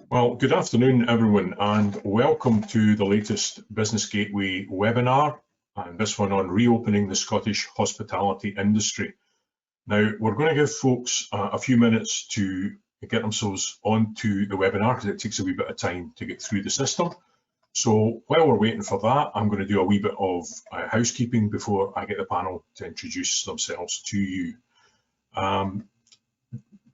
Well, good afternoon, everyone, and welcome to the latest Business Gateway webinar, and this one on reopening the Scottish hospitality industry. Now, we're going to give folks a few minutes to get themselves onto the webinar because it takes a wee bit of time to get through the system. So while we're waiting for that, I'm going to do a wee bit of housekeeping before I get the panel to introduce themselves to you.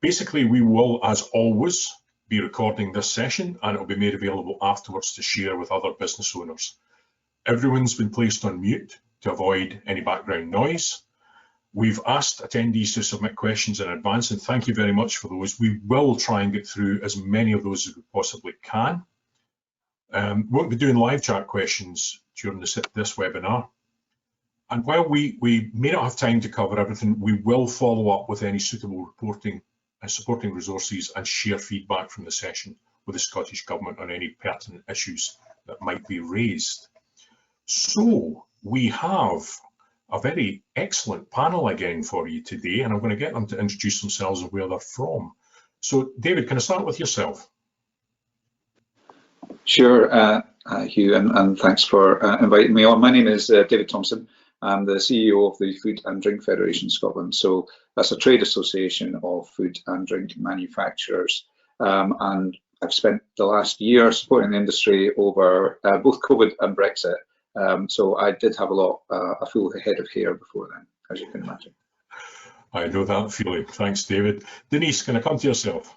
Basically, we will, as always, be recording this session and it will be made available afterwards to share with other business owners. Everyone's been placed on mute to avoid any background noise. We've asked attendees to submit questions in advance, and thank you very much for those. We will try and get through as many of those as we possibly can. We won't be doing live chat questions during this webinar. And while we may not have time to cover everything, we will follow up with any suitable reporting and supporting resources and share feedback from the session with the Scottish Government on any pertinent issues that might be raised. So we have a very excellent panel again for you today, and I'm going to get them to introduce themselves and where they're from. So David, can I start with yourself? Sure, Hugh, and thanks for inviting me on. My name is David Thompson. I'm the CEO of the Food and Drink Federation Scotland. So that's a trade association of food and drink manufacturers. And I've spent the last year supporting the industry over both COVID and Brexit. So I did have a full head of hair before then, as you can imagine. I know that feeling. Thanks, David. Denise, can I come to yourself?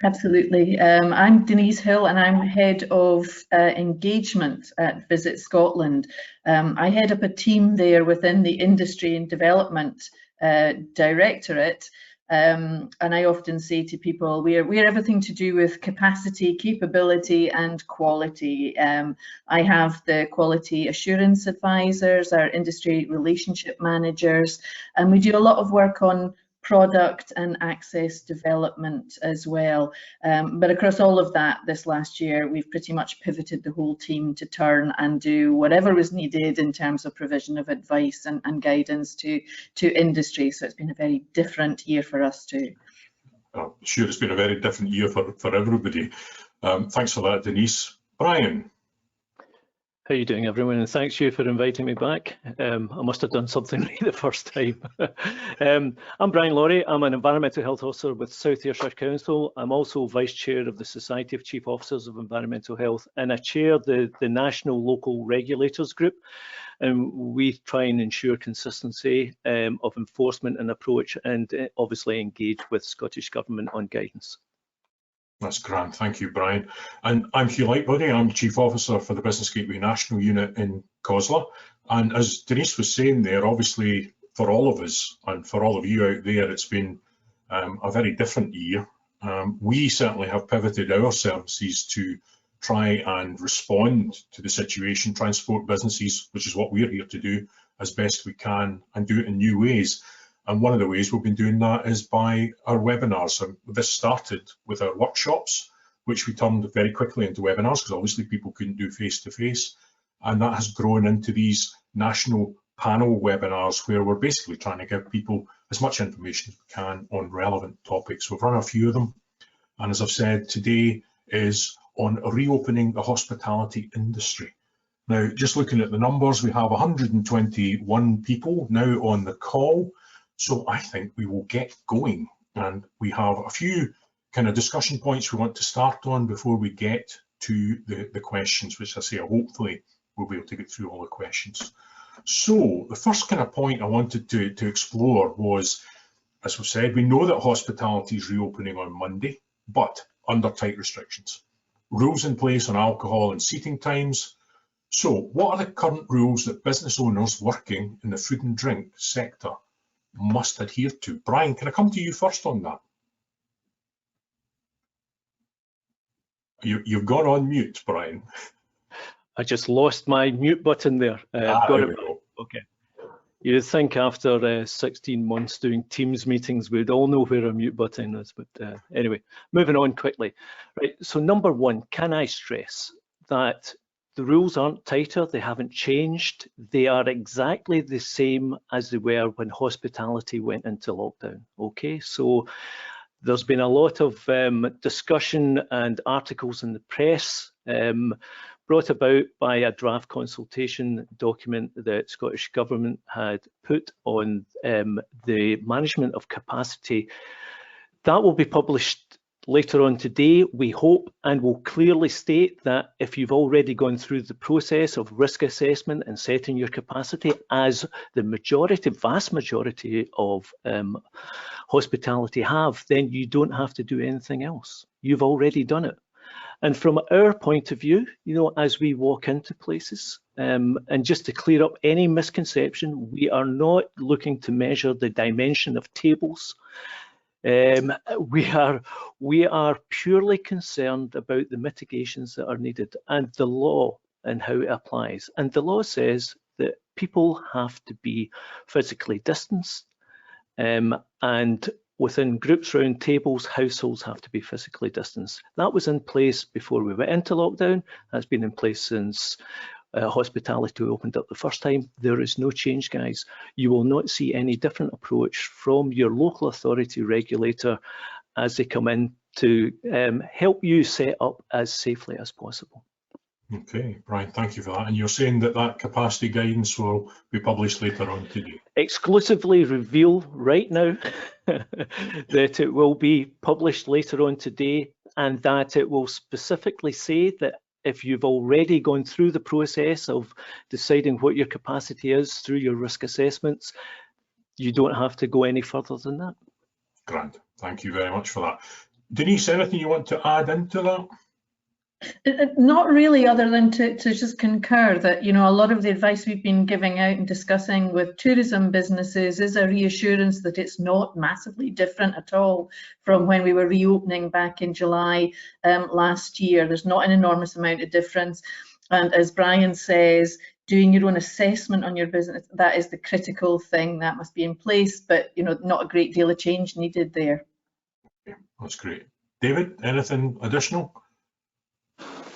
Absolutely. I'm Denise Hill and I'm head of engagement at VisitScotland. I head up a team there within the Industry and Development Directorate, and I often say to people, we're everything to do with capacity, capability and quality. I have the quality assurance advisors, our industry relationship managers, and we do a lot of work on product and access development as well. But across all of that this last year, we've pretty much pivoted the whole team to turn and do whatever was needed in terms of provision of advice and guidance to industry. So it's been a very different year for us too. Oh, sure, it's been a very different year for everybody. Thanks for that, Denise. Brian. How are you doing, everyone? And thanks, Hugh, for inviting me back. I must have done something right the first time. I'm Brian Lawrie. I'm an environmental health officer with South Ayrshire Council. I'm also vice chair of the Society of Chief Officers of Environmental Health, and I chair the National Local Regulators Group. And we try and ensure consistency of enforcement and approach, and obviously engage with Scottish Government on guidance. That's grand, thank you, Brian. And I'm Hugh Lightbody. I'm Chief Officer for the Business Gateway National Unit in COSLA. And as Denise was saying there, obviously for all of us and for all of you out there, it's been a very different year. We certainly have pivoted our services to try and respond to the situation, try and support businesses, which is what we're here to do as best we can, and do it in new ways. And one of the ways we've been doing that is by our webinars. So this started with our workshops, which we turned very quickly into webinars because obviously people couldn't do face-to-face. And that has grown into these national panel webinars where we're basically trying to give people as much information as we can on relevant topics. We've run a few of them. And as I've said, today is on reopening the hospitality industry. Now, just looking at the numbers, we have 121 people now on the call. So I think we will get going, and we have a few kind of discussion points we want to start on before we get to the questions, which I say hopefully we'll be able to get through all the questions. So the first kind of point I wanted to explore was, as we've said, we know that hospitality is reopening on Monday, but under tight restrictions. Rules in place on alcohol and seating times. So what are the current rules that business owners working in the food and drink sector must adhere to? Brian, can I come to you first on that? You've gone on mute, Brian. I just lost my mute button there. There we go. Okay. You'd think after 16 months doing Teams meetings, we'd all know where a mute button is. But anyway, moving on quickly. Right. So number one, can I stress that the rules aren't tighter, they haven't changed. They are exactly the same as they were when hospitality went into lockdown. Okay, so There's been a lot of discussion and articles in the press brought about by a draft consultation document that Scottish Government had put on the management of capacity. That will be published later on today, we hope, and will clearly state that if you've already gone through the process of risk assessment and setting your capacity, as the majority, vast majority of hospitality have, then you don't have to do anything else. You've already done it. And from our point of view, you know, as we walk into places, and just to clear up any misconception, we are not looking to measure the dimension of tables. We are purely concerned about the mitigations that are needed and the law and how it applies. And the law says that people have to be physically distanced, and within groups round tables, households have to be physically distanced. That was in place before we went into lockdown. That's been in place since hospitality opened up the first time. There is no change, guys. You will not see any different approach from your local authority regulator as they come in to help you set up as safely as possible. Okay, Brian, thank you for that. And you're saying that that capacity guidance will be published later on today? Exclusively reveal right now that it will be published later on today, and that it will specifically say that if you've already gone through the process of deciding what your capacity is through your risk assessments, you don't have to go any further than that. Grand, thank you very much for that. Denise, anything you want to add into that? Not really, other than to just concur that, you know, a lot of the advice we've been giving out and discussing with tourism businesses is a reassurance that it's not massively different at all from when we were reopening back in July last year. There's not an enormous amount of difference. And as Brian says, doing your own assessment on your business, that is the critical thing that must be in place, but, you know, not a great deal of change needed there. Yeah, that's great. David, anything additional?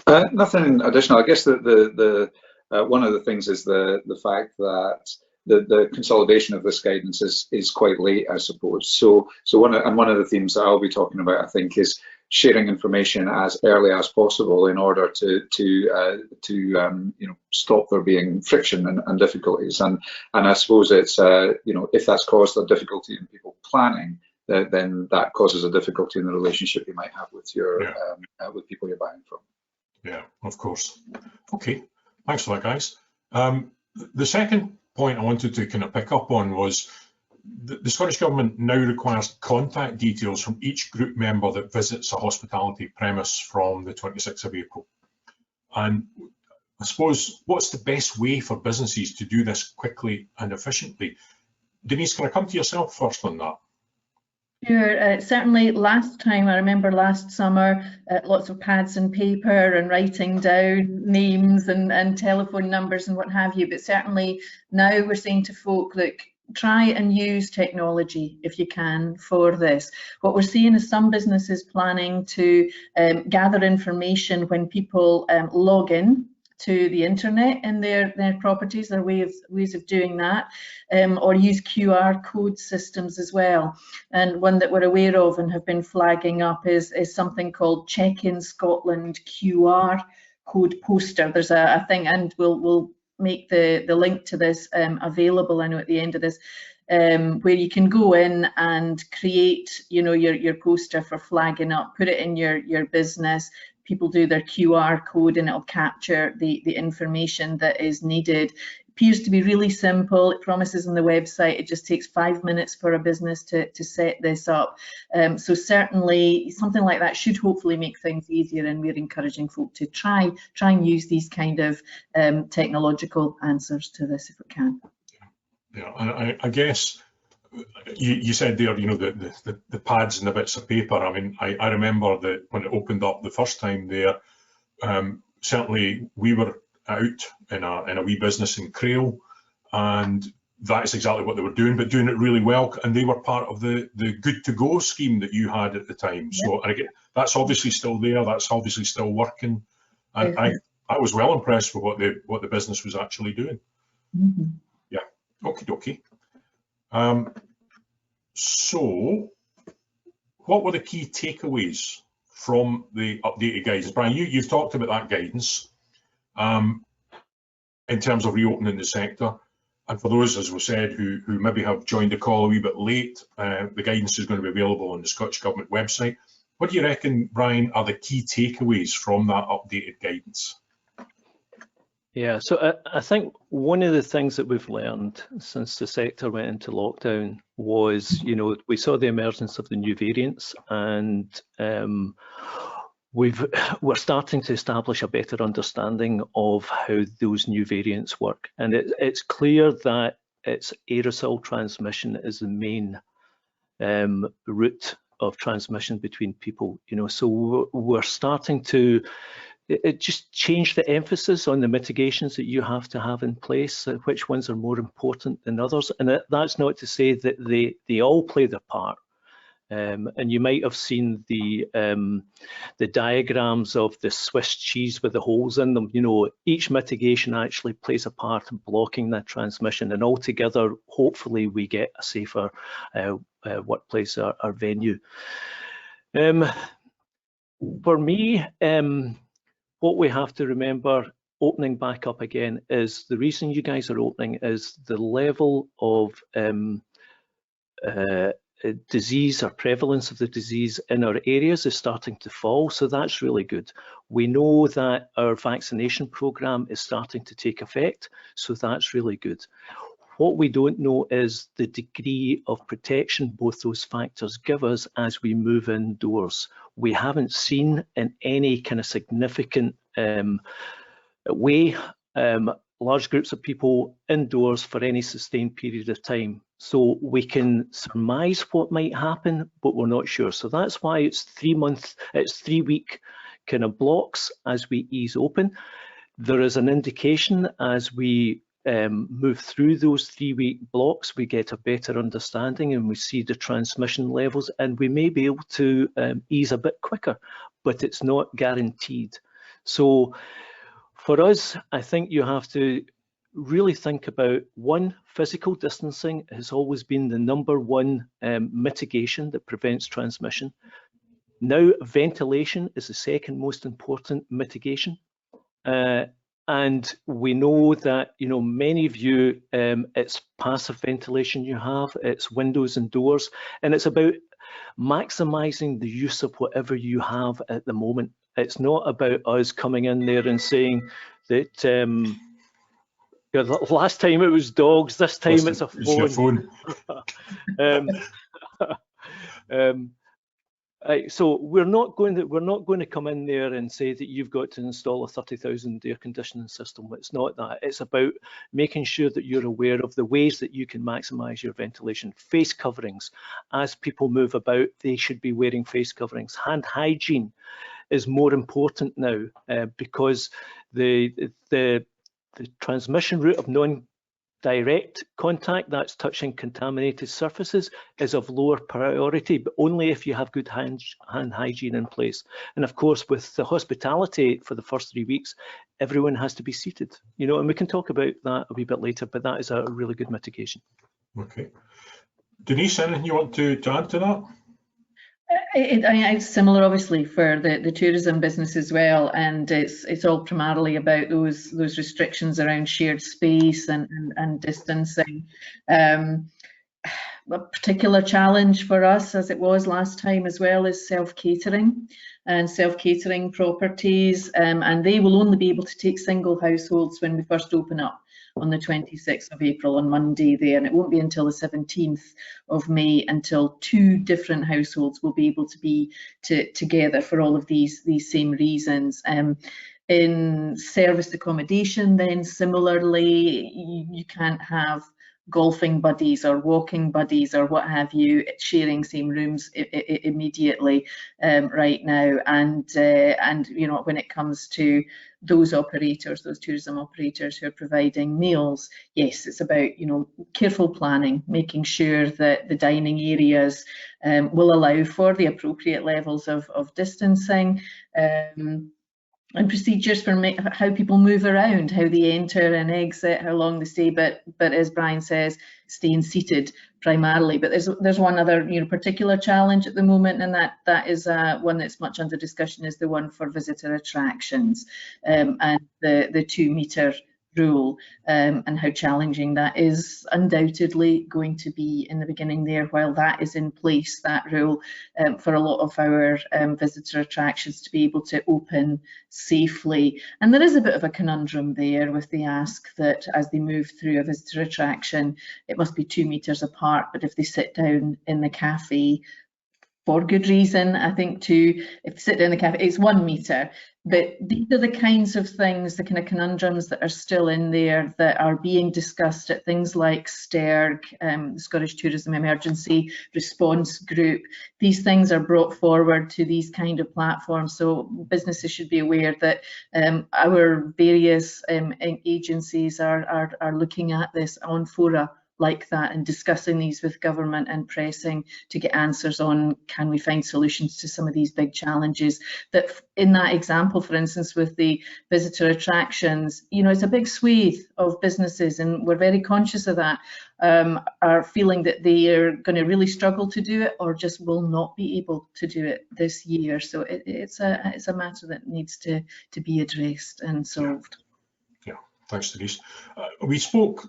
Nothing additional. I guess the one of the things is the fact that the consolidation of this guidance is quite late, I suppose. So one of the themes that I'll be talking about, I think, is sharing information as early as possible in order to you know, stop there being friction and difficulties. And I suppose it's you know, if that's caused a difficulty in people planning, then that causes a difficulty in the relationship you might have with your with people you're buying from. Yeah, of course. Okay, thanks for that, guys. The second point I wanted to kind of pick up on was the Scottish Government now requires contact details from each group member that visits a hospitality premise from the 26th of April. And I suppose, what's the best way for businesses to do this quickly and efficiently? Denise, can I come to yourself first on that? Sure, certainly last time, I remember last summer, lots of pads and paper and writing down names and telephone numbers and what have you, but certainly now we're saying to folk, look, try and use technology if you can for this. What we're seeing is some businesses planning to gather information when people log in to the internet in their properties, their ways of doing that, or use QR code systems as well. And one that we're aware of and have been flagging up is something called Check-in Scotland QR code poster. There's a thing, and we'll make the link to this available, I know, at the end of this, where you can go in and create, you know, your poster for flagging up, put it in your business. People do their QR code and it'll capture the information that is needed. It appears to be really simple. It promises on the website it just takes 5 minutes for a business to set this up. So certainly something like that should hopefully make things easier, and we're encouraging folk to try and use these kind of technological answers to this if we can. Yeah, and I guess you said there, you know, the pads and the bits of paper. I mean, I remember that when it opened up the first time there, certainly we were out in a wee business in Crail, and that's exactly what they were doing, but doing it really well. And they were part of the Good to Go scheme that you had at the time. Yeah. So again, that's obviously still there. That's obviously still working. And I was well impressed with what the business was actually doing. Mm-hmm. Yeah. Okie dokie. So what were the key takeaways from the updated guidance? Brian, you've talked about that guidance in terms of reopening the sector. And for those, as we said, who maybe have joined the call a wee bit late, the guidance is going to be available on the Scottish Government website. What do you reckon, Brian, are the key takeaways from that updated guidance? Yeah, so I think one of the things that we've learned since the sector went into lockdown was, we saw the emergence of the new variants, and we're starting to establish a better understanding of how those new variants work. And it's clear that it's aerosol transmission is the main route of transmission between people, so we're starting to just change the emphasis on the mitigations that you have to have in place, which ones are more important than others. And that's not to say that they all play their part. And you might have seen the diagrams of the Swiss cheese with the holes in them. Each mitigation actually plays a part in blocking that transmission, and altogether, hopefully, we get a safer workplace or venue. For me, what we have to remember opening back up again is the reason you guys are opening is the level of disease or prevalence of the disease in our areas is starting to fall, so that's really good. We know that our vaccination program is starting to take effect, so that's really good. What we don't know is the degree of protection both those factors give us as we move indoors. We haven't seen in any kind of significant way large groups of people indoors for any sustained period of time. So we can surmise what might happen, but we're not sure. So that's why it's 3 week kind of blocks as we ease open. There is an indication as we move through those 3 week blocks, we get a better understanding and we see the transmission levels, and we may be able to ease a bit quicker, but it's not guaranteed. So for us, I think you have to really think about, one, physical distancing has always been the #1 mitigation that prevents transmission. Now, ventilation is the second most important mitigation. And we know that, many of you, it's passive ventilation you have, it's windows and doors, and it's about maximizing the use of whatever you have at the moment. It's not about us coming in there and saying that last time it was dogs, this time it's a phone. So we're not going to come in there and say that you've got to install a 30,000 air conditioning system. It's not that. It's about making sure that you're aware of the ways that you can maximize your ventilation. Face coverings. As people move about, they should be wearing face coverings. Hand hygiene is more important now because the transmission route of non-direct contact, that's touching contaminated surfaces, is of lower priority, but only if you have good hand hygiene in place. And of course, with the hospitality for the first 3 weeks, everyone has to be seated, and we can talk about that a wee bit later, but that is a really good mitigation. Okay. Denise, anything you want to add to that? It's similar, obviously, for the tourism business as well, and it's all primarily about those restrictions around shared space and distancing. A particular challenge for us, as it was last time as well, is self-catering and self-catering properties, and they will only be able to take single households when we first open up on the 26th of April, on Monday there, and it won't be until the 17th of May until 2 different households will be able to be together for all of these same reasons. In serviced accommodation, then similarly, you can't have golfing buddies or walking buddies or what have you sharing same rooms immediately right now, and when it comes to those operators, those tourism operators who are providing meals, yes, it's about careful planning, making sure that the dining areas will allow for the appropriate levels of distancing. and procedures for how people move around, how they enter and exit, how long they stay, but as Brian says, staying seated primarily. But there's one other particular challenge at the moment, and that is one that's much under discussion, is the one for visitor attractions, and the 2-metre rule, and how challenging that is undoubtedly going to be in the beginning there, while that is in place, that rule, for a lot of our visitor attractions to be able to open safely. And there is a bit of a conundrum there with the ask that as they move through a visitor attraction, it must be 2 metres apart, but if they sit down in the cafe, for good reason, I think, if they sit down in the cafe, it's 1 metre. But these are the kinds of things, the kind of conundrums that are still in there, that are being discussed at things like STERG, the Scottish Tourism Emergency Response Group. These things are brought forward to these kind of platforms, so businesses should be aware that our various agencies are looking at this on fora like that and discussing these with government and pressing to get answers on, can we find solutions to some of these big challenges. That in that example, for instance, with the visitor attractions, it's a big swathe of businesses, and we're very conscious of that, are feeling that they are going to really struggle to do it, or just will not be able to do it this year. So it's a matter that needs to be addressed and solved. Thanks, Denise. We spoke,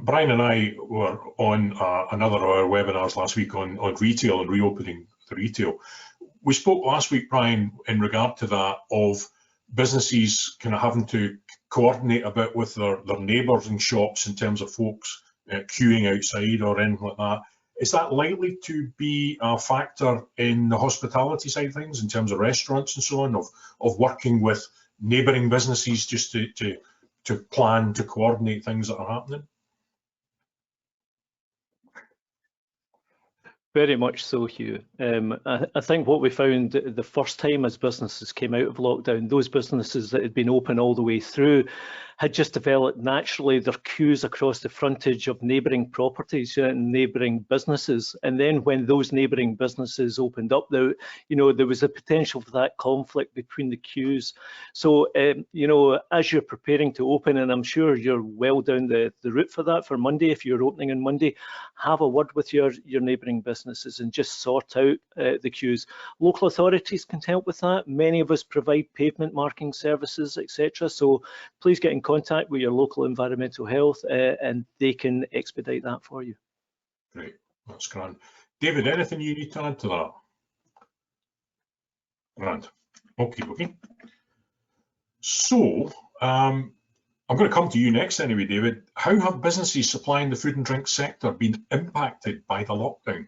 Brian and I were on another of our webinars last week on retail and reopening the retail. We spoke last week, Brian, in regard to that, of businesses kind of having to coordinate a bit with their neighbours and shops in terms of folks queuing outside or anything like that. Is that likely to be a factor in the hospitality side of things, in terms of restaurants and so on, of working with neighbouring businesses just to plan, to coordinate things that are happening? Very much so, Hugh. I think what we found the first time as businesses came out of lockdown, those businesses that had been open all the way through had just developed naturally their queues across the frontage of neighbouring properties and neighbouring businesses. And then when those neighbouring businesses opened up, there was a potential for that conflict between the queues. So, as you're preparing to open, and I'm sure you're well down the route for that for Monday, if you're opening on Monday, have a word with your neighbouring businesses and just sort out the queues. Local authorities can help with that. Many of us provide pavement marking services, etc. So please get in contact with your local environmental health and they can expedite that for you. Great, that's grand. David, anything you need to add to that? Grand. Okay. So I'm going to come to you next anyway, David. How have businesses supplying the food and drink sector been impacted by the lockdown?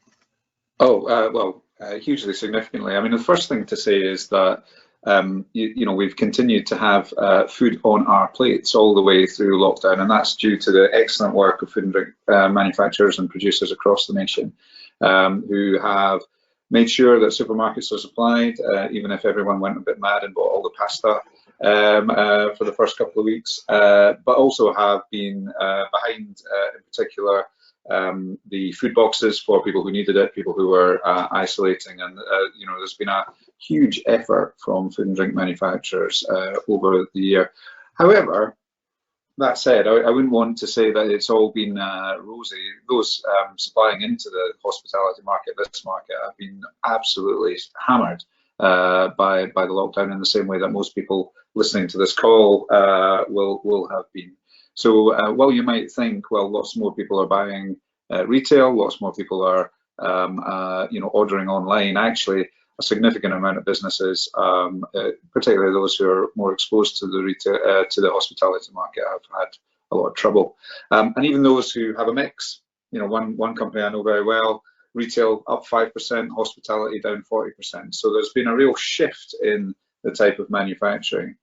Well, hugely significantly. I mean, the first thing to say is that we've continued to have food on our plates all the way through lockdown, and that's due to the excellent work of food and drink manufacturers and producers across the nation, who have made sure that supermarkets are supplied, even if everyone went a bit mad and bought all the pasta for the first couple of weeks, but also have been behind, in particular, the food boxes for people who needed it, people who were isolating, and there's been a huge effort from food and drink manufacturers over the year. However, that said, I wouldn't want to say that it's all been rosy. Those supplying into the hospitality market, this market, have been absolutely hammered by the lockdown, in the same way that most people listening to this call will have been. So while you might think, well, lots more people are buying retail, lots more people are ordering online, actually a significant amount of businesses, particularly those who are more exposed to the retail, to the hospitality market, have had a lot of trouble. And even those who have a mix, one company I know very well, retail up 5%, hospitality down 40%. So there's been a real shift in the type of manufacturing.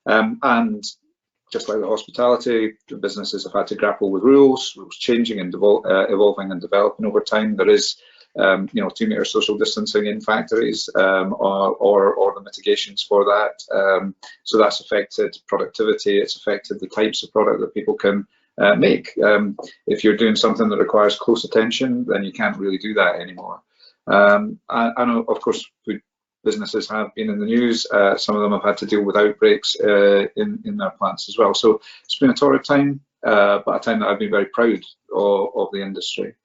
And just like the hospitality, the businesses have had to grapple with rules changing and evolving and developing over time. There is 2-meter social distancing in factories, or the mitigations for that. So that's affected productivity. It's affected the types of product that people can make. If you're doing something that requires close attention, then you can't really do that anymore. And of course, food businesses have been in the news. Some of them have had to deal with outbreaks in their plants as well. So it's been a torrid time, but a time that I've been very proud of the industry.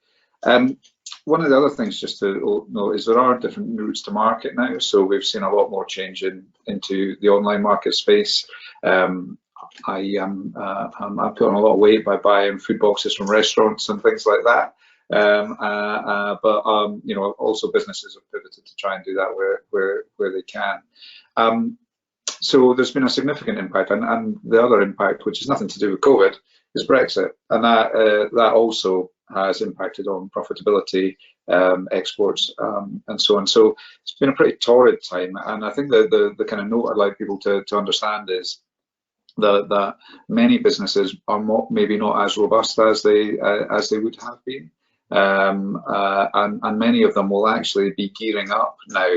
One of the other things just to note is there are different routes to market now. So we've seen a lot more change into the online market space. I put on a lot of weight by buying food boxes from restaurants and things like that. But you know, also businesses have pivoted to try and do that where they can. So there's been a significant impact, and the other impact, which has nothing to do with COVID, is Brexit, and that also has impacted on profitability, exports, and so on. So it's been a pretty torrid time, and I think the kind of note I'd like people to understand is that many businesses are maybe not as robust as they would have been, and many of them will actually be gearing up now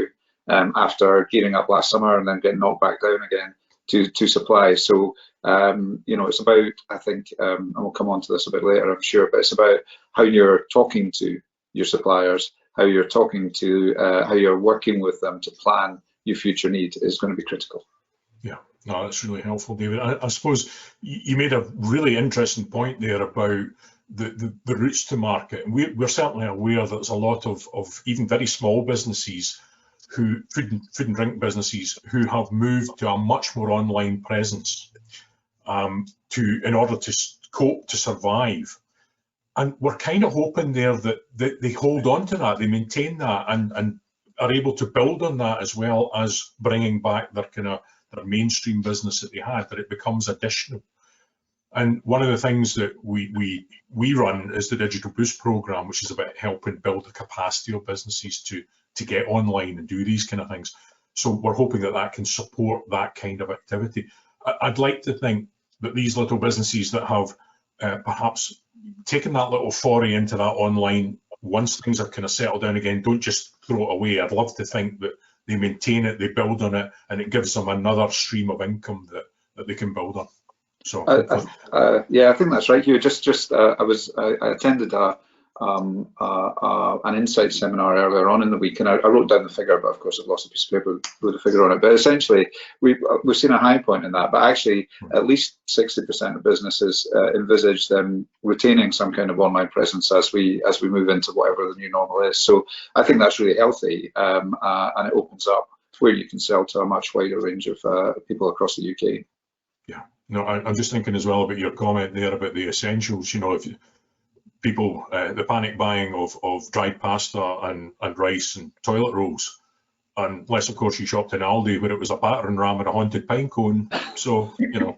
after gearing up last summer and then getting knocked back down again to supply. So you know, it's about, I think, and we'll come on to this a bit later, I'm sure, but it's about how you're talking to your suppliers, how you're talking to, how you're working with them to plan your future need is going to be critical. Yeah. No, that's really helpful, David. I suppose you made a really interesting point there about the routes to market. And we're certainly aware that there's a lot of even very small businesses who food and drink businesses who have moved to a much more online presence in order to cope, to survive. And we're kind of hoping there that they hold on to that, they maintain that, and are able to build on that, as well as bringing back their their mainstream business that they had, that it becomes additional. And one of the things that we run is the Digital Boost program, which is about helping build the capacity of businesses to get online and do these kind of things. So we're hoping that that can support that kind of activity. I'd like to think that these little businesses that have perhaps taken that little foray into that online, once things are kind of settled down again, don't just throw it away. I'd love to think that they maintain it, they build on it, and it gives them another stream of income that they can build on. So yeah, I think that's right, Hugh. I attended an insight seminar earlier on in the week, and I wrote down the figure, but of course I've lost a piece of paper with a figure on it. But essentially, we've seen a high point in that, but actually at least 60% of businesses envisage them retaining some kind of online presence as we move into whatever the new normal is. So I think that's really healthy, and it opens up where you can sell to a much wider range of people across the UK. Yeah, no, I'm just thinking as well about your comment there about the essentials. You know, if people, the panic buying of dried pasta and rice and toilet rolls, unless of course you shopped in Aldi where it was a battering ram and a haunted pine cone. So, you know.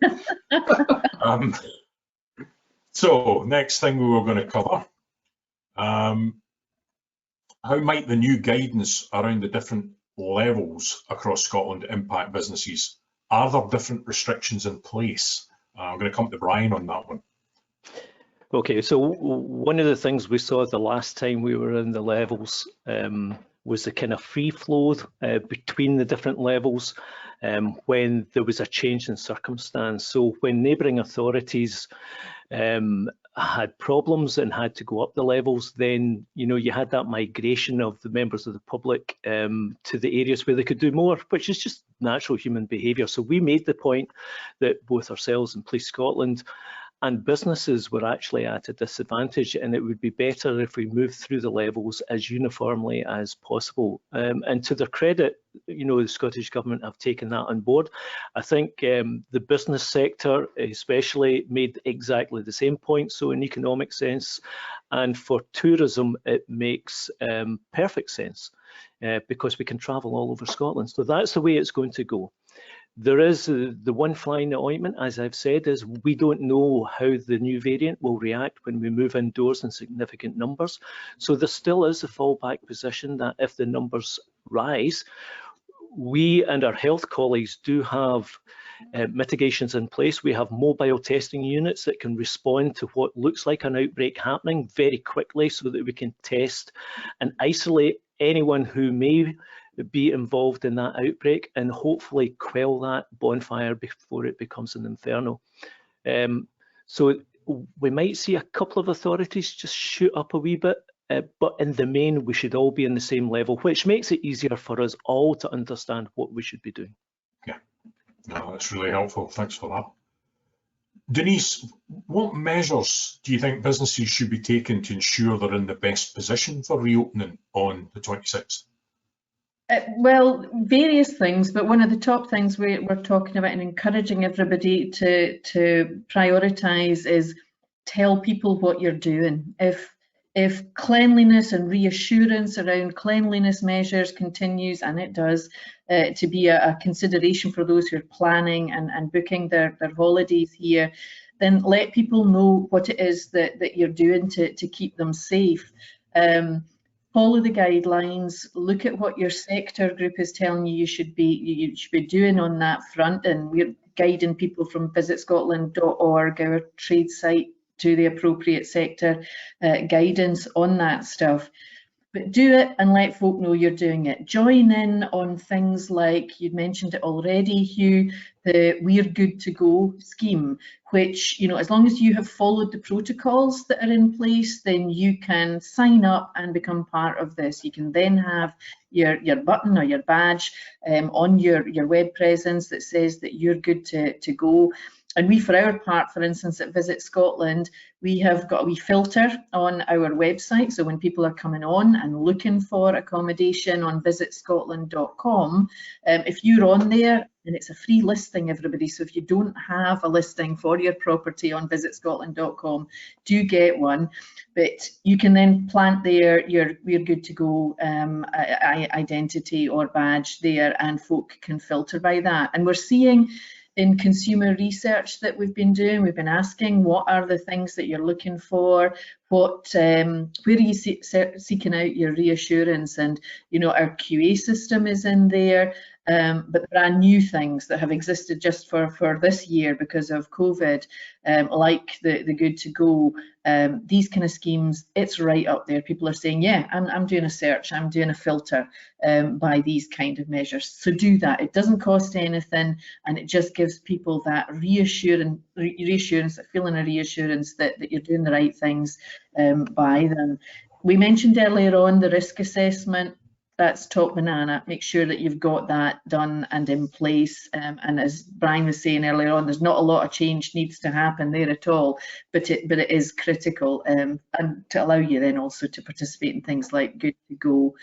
So next thing we were going to cover, how might the new guidance around the different levels across Scotland impact businesses? Are there different restrictions in place? I'm going to come to Brian on that one. Okay, so one of the things we saw the last time we were in the levels was the kind of free flow between the different levels when there was a change in circumstance. So when neighbouring authorities had problems and had to go up the levels, then you had that migration of the members of the public to the areas where they could do more, which is just natural human behaviour. So we made the point that both ourselves and Police Scotland and businesses were actually at a disadvantage, and it would be better if we moved through the levels as uniformly as possible. And to their credit, the Scottish Government have taken that on board. I think the business sector especially made exactly the same point. So in economic sense and for tourism, it makes perfect sense because we can travel all over Scotland. So that's the way it's going to go. There is the one fly in the ointment, as I've said, is we don't know how the new variant will react when we move indoors in significant numbers. So there still is a fallback position that if the numbers rise, we and our health colleagues do have mitigations in place. We have mobile testing units that can respond to what looks like an outbreak happening very quickly so that we can test and isolate anyone who may be involved in that outbreak and hopefully quell that bonfire before it becomes an inferno. So we might see a couple of authorities just shoot up a wee bit but in the main, we should all be in the same level, which makes it easier for us all to understand what we should be doing. Yeah, no, that's really helpful. Thanks for that. Denise, what measures do you think businesses should be taking to ensure they're in the best position for reopening on the 26th? Well, various things, but one of the top things we're talking about and encouraging everybody to prioritise is tell people what you're doing. If cleanliness and reassurance around cleanliness measures continues, and it does, to be a consideration for those who are planning and booking their holidays here, then let people know what it is that you're doing to keep them safe. Follow the guidelines, look at what your sector group is telling you should be doing on that front, and we're guiding people from VisitScotland.org, our trade site, to the appropriate sector guidance on that stuff. But do it and let folk know you're doing it. Join in on things like, you'd mentioned it already, Hugh, the We're Good to Go scheme, which, you know, as long as you have followed the protocols that are in place, then you can sign up and become part of this. You can then have your button or your badge on your web presence that says that you're good to go. And we, for our part, for instance, at Visit Scotland, we have got a wee filter on our website. So when people are coming on and looking for accommodation on VisitScotland.com, if you're on there, and it's a free listing, everybody, so if you don't have a listing for your property on VisitScotland.com, do get one. But you can then plant there your We're Good to Go identity or badge there, and folk can filter by that. And we're seeing in consumer research that we've been doing, we've been asking what are the things that you're looking for, what where are you seeking out your reassurance, and you know, our QA system is in there, but brand new things that have existed just for this year because of COVID, like the Good to Go, these kind of schemes, it's right up there. People are saying, yeah, I'm doing a search, I'm doing a filter by these kind of measures. So do that. It doesn't cost anything, and it just gives people that reassurance, that feeling of reassurance that you're doing the right things by them. We mentioned earlier on the risk assessment. That's top banana. Make sure that you've got that done and in place. And as Brian was saying earlier on, there's not a lot of change needs to happen there at all, but it is critical, and to allow you then also to participate in things like Good to Go.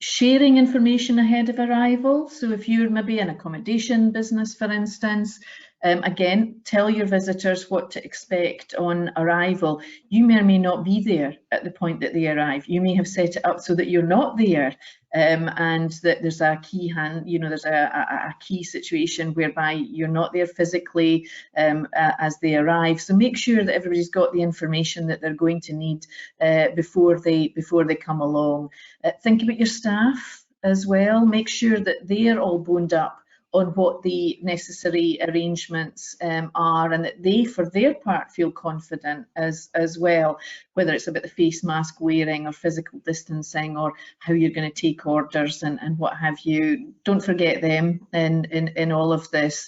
Sharing information ahead of arrival. So if you're maybe an accommodation business, for instance, again, tell your visitors what to expect on arrival. You may or may not be there at the point that they arrive. You may have set it up so that you're not there, and that there's a key there's a key situation whereby you're not there physically as they arrive. So make sure that everybody's got the information that they're going to need before they come along. Think about your staff as well. Make sure that they're all boned up on what the necessary arrangements are, and that they, for their part, feel confident as well, whether it's about the face mask wearing or physical distancing or how you're going to take orders and what have you. Don't forget them in all of this.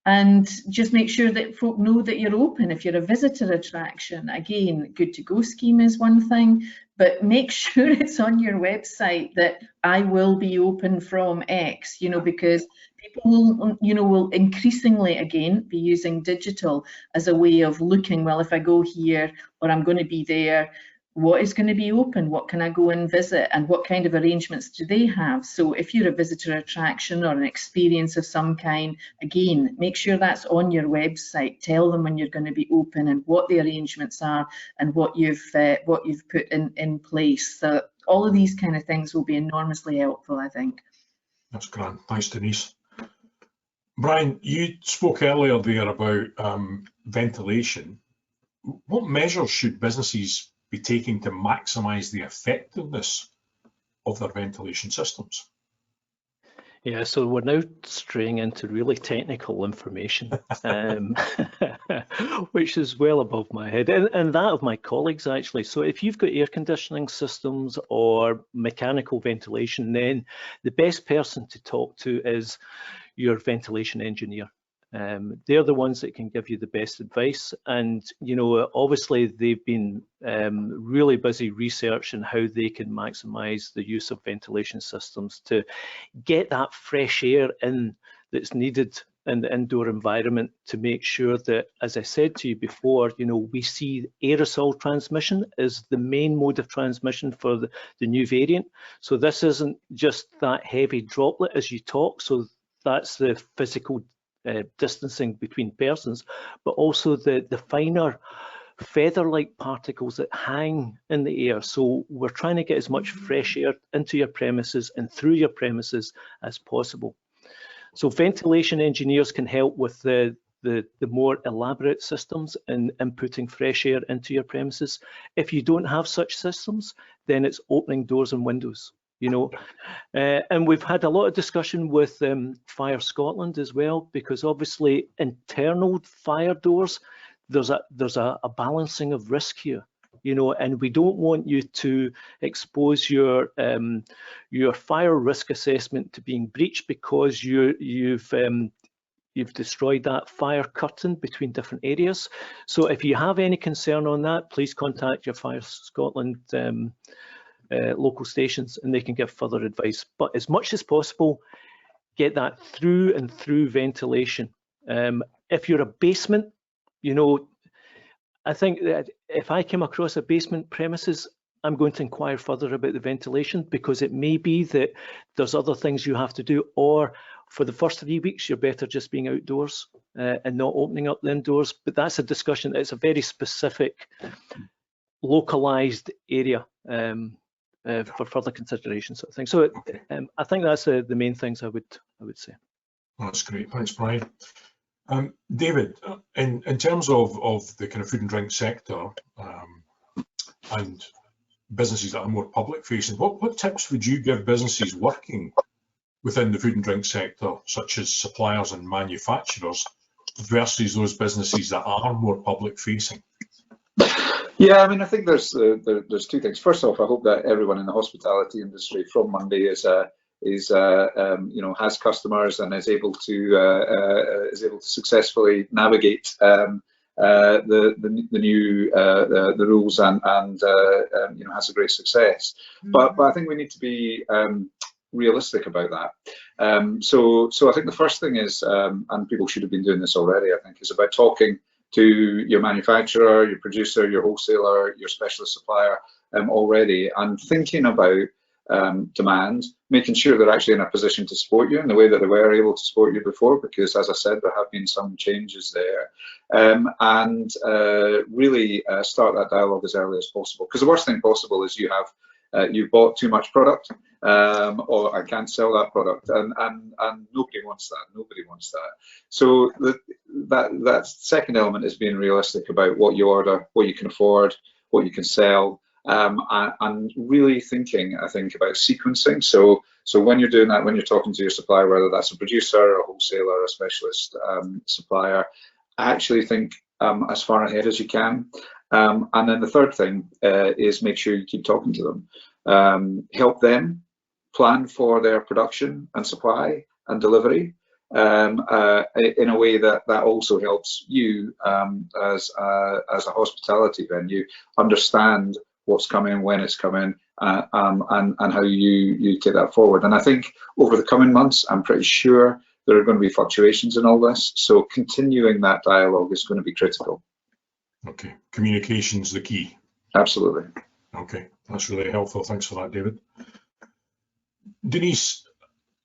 And just make sure that folk know that you're open. If you're a visitor attraction, again, Good to Go scheme is one thing, but make sure it's on your website that I will be open from X, you know, because people will increasingly, again, be using digital as a way of looking, well, if I go here or I'm going to be there, what is going to be open? What can I go and visit? And what kind of arrangements do they have? So if you're a visitor attraction or an experience of some kind, again, make sure that's on your website. Tell them when you're going to be open and what the arrangements are and what you've put in place. So all of these kind of things will be enormously helpful, I think. That's grand. Thanks, Denise. Brian, you spoke earlier there about ventilation. What measures should businesses be taking to maximise the effectiveness of their ventilation systems? Yeah, so we're now straying into really technical information, which is well above my head and that of my colleagues, actually. So if you've got air conditioning systems or mechanical ventilation, then the best person to talk to is your ventilation engineer. They're the ones that can give you the best advice, and you know, obviously they've been really busy researching how they can maximise the use of ventilation systems to get that fresh air in that's needed in the indoor environment, to make sure that, as I said to you before, you know, we see aerosol transmission as the main mode of transmission for the new variant. So this isn't just that heavy droplet as you talk, so that's the physical distancing between persons, but also the finer feather-like particles that hang in the air. So we're trying to get as much fresh air into your premises and through your premises as possible. So ventilation engineers can help with the more elaborate systems in inputting fresh air into your premises. If you don't have such systems, then it's opening doors and windows, you know. And we've had a lot of discussion with Fire Scotland as well, because obviously internal fire doors, there's a balancing of risk here, you know, and we don't want you to expose your fire risk assessment to being breached because you've destroyed that fire curtain between different areas. So if you have any concern on that, please contact your Fire Scotland local stations and they can give further advice. But as much as possible, get that through and through ventilation. If you're a basement, you know, I think that if I came across a basement premises, I'm going to inquire further about the ventilation, because it may be that there's other things you have to do, or for the first 3 weeks, you're better just being outdoors and not opening up the indoors. But that's a discussion. It's a very specific, localized area for further consideration, sort of thing. So I think that's the main things I would say. That's great. Thanks, Brian. David, in terms of the kind of food and drink sector and businesses that are more public facing, what tips would you give businesses working within the food and drink sector, such as suppliers and manufacturers, versus those businesses that are more public facing? Yeah, I mean, I think there's two things. First off, I hope that everyone in the hospitality industry from Monday is you know, has customers and is able to successfully navigate the new rules and you know, has a great success. But I think we need to be realistic about that. So I think the first thing is, and people should have been doing this already, I think, is about talking to your manufacturer, your producer, your wholesaler, your specialist supplier already, and thinking about demand, making sure they're actually in a position to support you in the way that they were able to support you before, because as I said, there have been some changes there, and really start that dialogue as early as possible, because the worst thing possible is you've bought too much product, or I can't sell that product, and nobody wants that. Nobody wants that. So that second element is being realistic about what you order, what you can afford, what you can sell. And really thinking, I think, about sequencing. So when you're doing that, when you're talking to your supplier, whether that's a producer, a wholesaler, a specialist supplier, actually think as far ahead as you can. And then the third thing is make sure you keep talking to them. Help them plan for their production and supply and delivery in a way that also helps you as a hospitality venue understand what's coming, when it's coming, and how you take that forward. And I think over the coming months, I'm pretty sure there are going to be fluctuations in all this. So continuing that dialogue is going to be critical. Okay, communication's the key. Absolutely. Okay, that's really helpful. Thanks for that, David. Denise,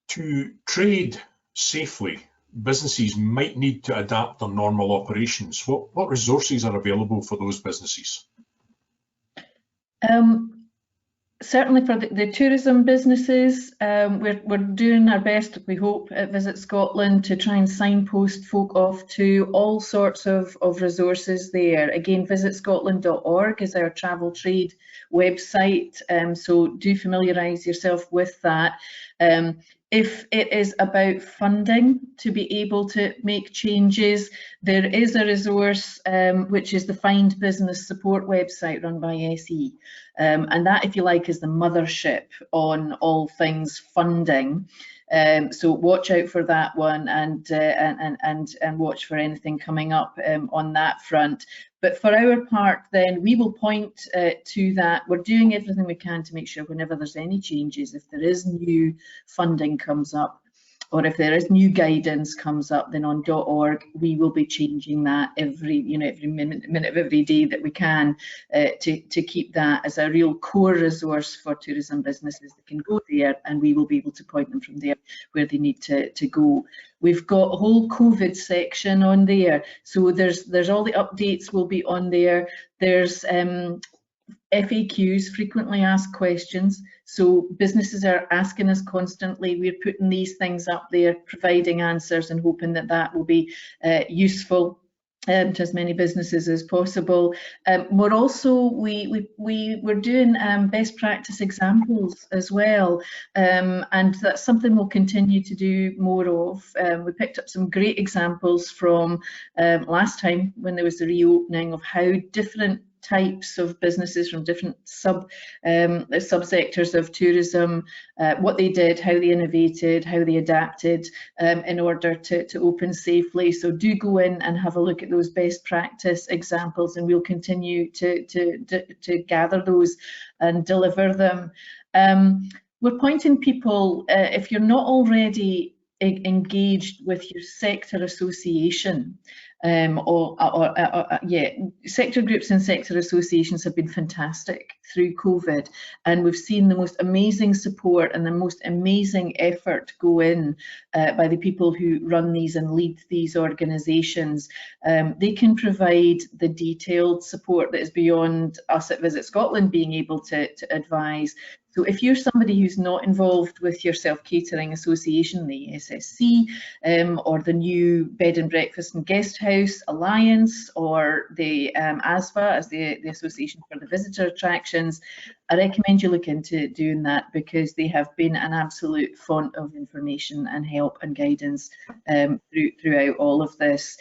to trade safely, businesses might need to adapt their normal operations. What resources are available for those businesses? Certainly for the tourism businesses, we're doing our best, we hope, at Visit Scotland to try and signpost folk off to all sorts of resources there. Again, visitscotland.org is our travel trade website, so do familiarise yourself with that. If it is about funding to be able to make changes, there is a resource which is the Find Business Support website run by SE. And that, if you like, is the mothership on all things funding. So watch out for that one, and watch for anything coming up on that front. But for our part, then, we will point to that. We're doing everything we can to make sure whenever there's any changes, if there is new funding comes up, or if there is new guidance comes up, then on .org we will be changing that every minute of every day that we can, to keep that as a real core resource for tourism businesses that can go there, and we will be able to point them from there where they need to go. We've got a whole COVID section on there, so there's all the updates will be on there. There's FAQs, frequently asked questions. So businesses are asking us constantly. We're putting these things up there, providing answers, and hoping that that will be useful to as many businesses as possible. We're also we're doing best practice examples as well, and that's something we'll continue to do more of. We picked up some great examples from last time when there was the reopening of how different types of businesses from different subsectors of tourism, what they did, how they innovated, how they adapted in order to open safely. So do go in and have a look at those best practice examples, and we'll continue to gather those and deliver them. We're pointing people, if you're not already engaged with your sector association, sector groups and sector associations have been fantastic through COVID, and we've seen the most amazing support and the most amazing effort go in by the people who run these and lead these organisations. They can provide the detailed support that is beyond us at Visit Scotland being able to advise. So if you're somebody who's not involved with your self-catering association, the SSC, or the new Bed and Breakfast and Guest House Alliance, or the ASVA, as the Association for the Visitor Attractions, I recommend you look into doing that, because they have been an absolute font of information and help and guidance throughout all of this.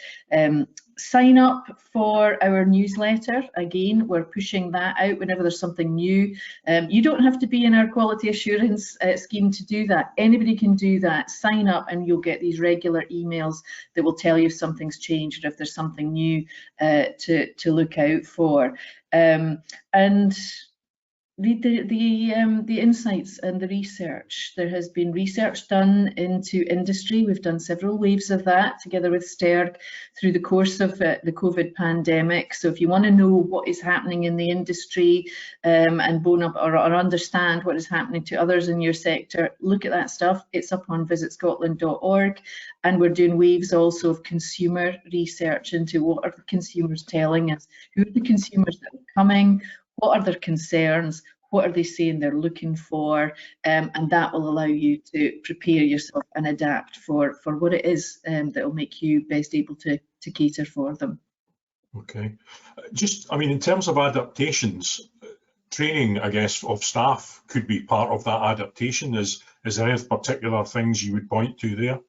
Sign up for our newsletter. Again, we're pushing that out whenever there's something new. You don't have to be in our quality assurance scheme to do that. Anybody can do that. Sign up and you'll get these regular emails that will tell you if something's changed or if there's something new to look out for. And read the insights and the research. There has been research done into industry. We've done several waves of that together with STERG through the course of the COVID pandemic. So if you want to know what is happening in the industry and bone up or understand what is happening to others in your sector, look at that stuff. It's up on VisitScotland.org, and we're doing waves also of consumer research into what are the consumers telling us, who are the consumers that are coming, what are their concerns, what are they saying they're looking for, and that will allow you to prepare yourself and adapt for what it is that will make you best able to cater for them. Okay. Just, I mean, in terms of adaptations, training, I guess, of staff could be part of that adaptation. Is there any particular things you would point to there?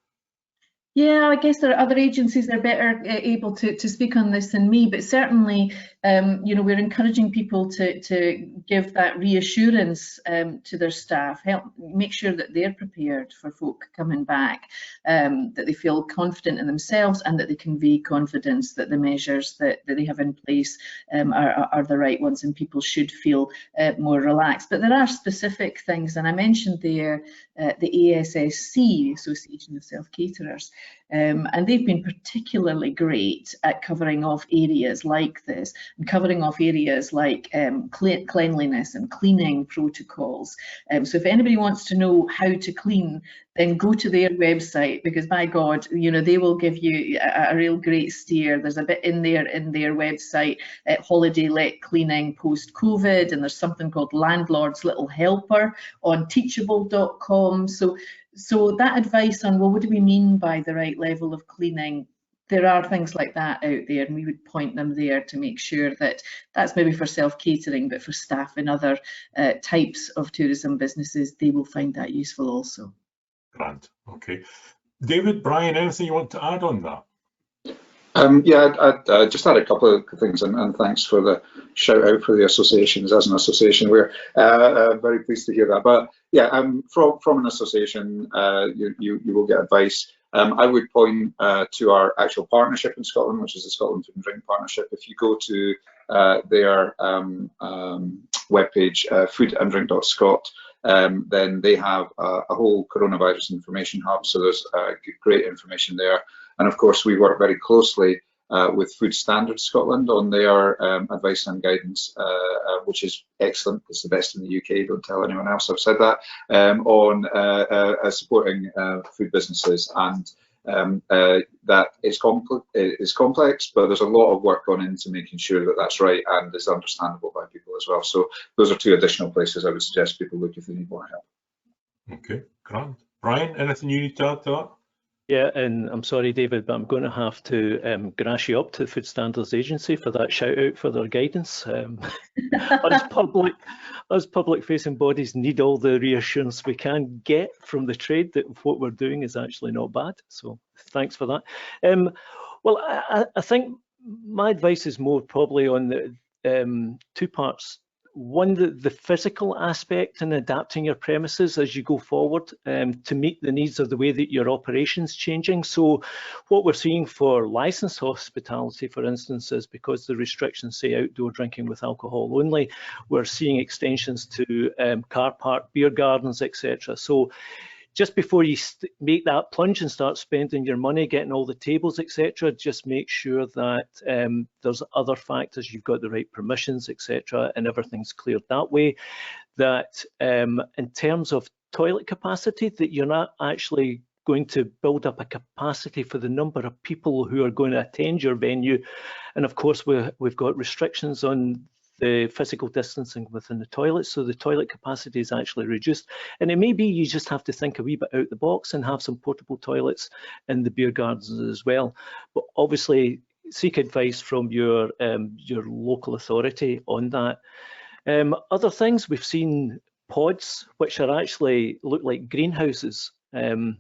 Yeah, I guess there are other agencies that are better able to speak on this than me, but certainly, we're encouraging people to give that reassurance to their staff, help make sure that they're prepared for folk coming back, that they feel confident in themselves and that they convey confidence that the measures that they have in place are the right ones, and people should feel more relaxed. But there are specific things, and I mentioned there the ASSC, Association of Self-Caterers, and they've been particularly great at covering off areas like this, and covering off areas like cleanliness and cleaning protocols. So if anybody wants to know how to clean, then go to their website, because by God, they will give you a real great steer. There's a bit in their website, holiday let cleaning post-COVID, and there's something called Landlord's Little Helper on teachable.com. So that advice on, well, what do we mean by the right level of cleaning? There are things like that out there, and we would point them there to make sure that that's maybe for self-catering, but for staff in other types of tourism businesses, they will find that useful also. Grand. Okay. David, Brian, anything you want to add on that? Yeah, I'd just add a couple of things, and thanks for the shout out for the associations. As an association, we're very pleased to hear that. But yeah, from an association, you will get advice. I would point to our actual partnership in Scotland, which is the Scotland Food and Drink Partnership. If you go to their webpage, foodanddrink.scot, then they have a whole coronavirus information hub. So there's great information there. And of course, we work very closely with Food Standards Scotland on their advice and guidance, which is excellent. It's the best in the UK. Don't tell anyone else I've said that. On supporting food businesses, and that is complex, but there's a lot of work gone into making sure that that's right and is understandable by people as well. So those are two additional places I would suggest people look if they need more help. Okay, grand. Brian, anything you need to add to that? Yeah, and I'm sorry, David, but I'm going to have to grass you up to the Food Standards Agency for that shout out for their guidance. Us public-facing bodies need all the reassurance we can get from the trade that what we're doing is actually not bad. So thanks for that. Well, I think my advice is more probably on the two parts. One, the physical aspect and adapting your premises as you go forward to meet the needs of the way that your operation's changing. So what we're seeing for licensed hospitality, for instance, is because the restrictions say outdoor drinking with alcohol only, we're seeing extensions to car park, beer gardens, etc. So just before you make that plunge and start spending your money, getting all the tables, etc., just make sure that there's other factors, you've got the right permissions, etc., and everything's cleared that way. That in terms of toilet capacity, that you're not actually going to build up a capacity for the number of people who are going to attend your venue. And of course, we've got restrictions on the physical distancing within the toilets, so the toilet capacity is actually reduced. And it may be you just have to think a wee bit out the box and have some portable toilets in the beer gardens as well. But obviously, seek advice from your local authority on that. Other things, we've seen pods which are actually look like greenhouses. And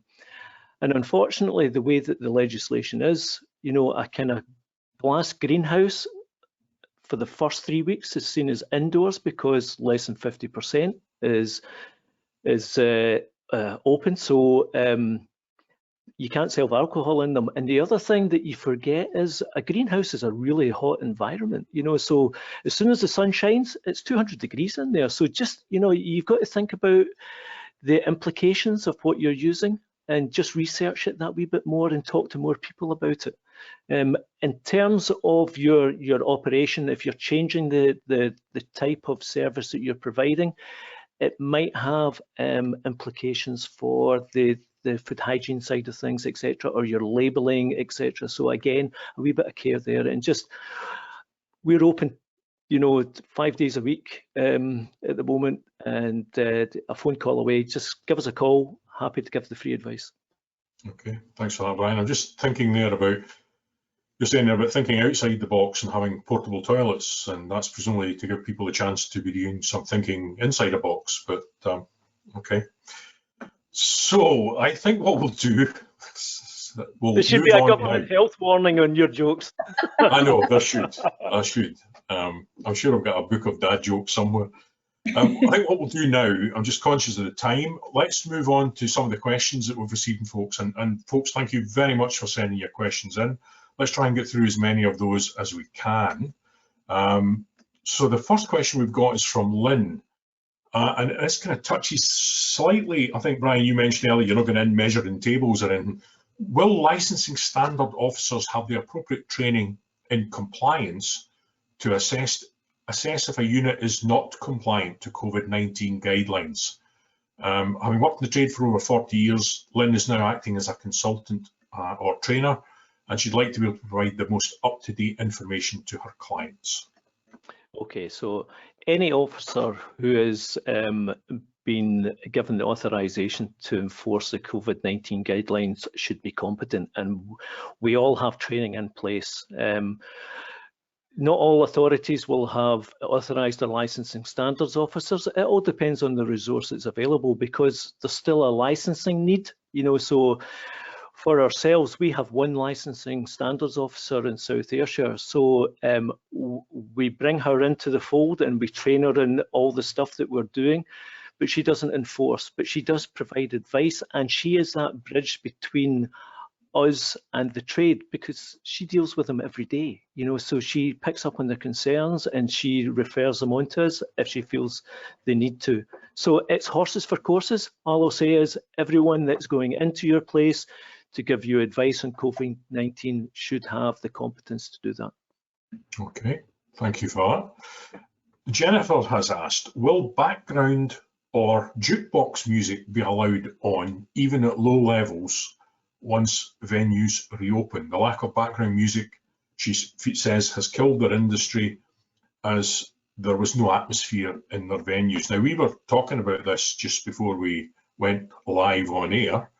unfortunately, the way that the legislation is, you know, a kind of glass greenhouse for the first 3 weeks is seen as indoors because less than 50% is open, so you can't sell alcohol in them. And the other thing that you forget is a greenhouse is a really hot environment, you know, so as soon as the sun shines, it's 200 degrees in there. So just, you know, you've got to think about the implications of what you're using and just research it that wee bit more and talk to more people about it. In terms of your operation, if you're changing the type of service that you're providing, it might have implications for the food hygiene side of things, etc., or your labelling, etc. So again, a wee bit of care there, and just we're open, you know, 5 days a week at the moment, and a phone call away. Just give us a call. Happy to give the free advice. Okay, thanks for that, Brian. I'm just thinking there about, you're saying there about thinking outside the box and having portable toilets, and that's presumably to give people a chance to be doing some thinking inside a box, but okay. So I think what we'll do, there should be a government health warning on your jokes. I know, there should. I should. I'm sure I've got a book of dad jokes somewhere. I think what we'll do now, I'm just conscious of the time, let's move on to some of the questions that we've received from folks. And folks, thank you very much for sending your questions in. Let's try and get through as many of those as we can. So the first question we've got is from Lynn. And this kind of touches slightly, I think, Brian, you mentioned earlier, you're not going in measuring tables or anything. Will licensing standard officers have the appropriate training in compliance to assess if a unit is not compliant to COVID-19 guidelines? Having worked in the trade for over 40 years, Lynn is now acting as a consultant or trainer, and she'd like to be able to provide the most up-to-date information to her clients. Okay, so any officer who has been given the authorization to enforce the COVID-19 guidelines should be competent, and we all have training in place. Not all authorities will have authorised their licensing standards officers. It all depends on the resources available, because there's still a licensing need, you know. So for ourselves, we have one licensing standards officer in South Ayrshire, so we bring her into the fold and we train her in all the stuff that we're doing, but she doesn't enforce, but she does provide advice, and she is that bridge between us and the trade, because she deals with them every day, you know, so she picks up on their concerns and she refers them on to us if she feels they need to. So it's horses for courses. All I'll say is everyone that's going into your place to give you advice on COVID-19 should have the competence to do that. Okay, thank you for that. Jennifer has asked, will background or jukebox music be allowed on even at low levels once venues reopen? The lack of background music, she says, has killed their industry as there was no atmosphere in their venues. Now, we were talking about this just before we went live on air,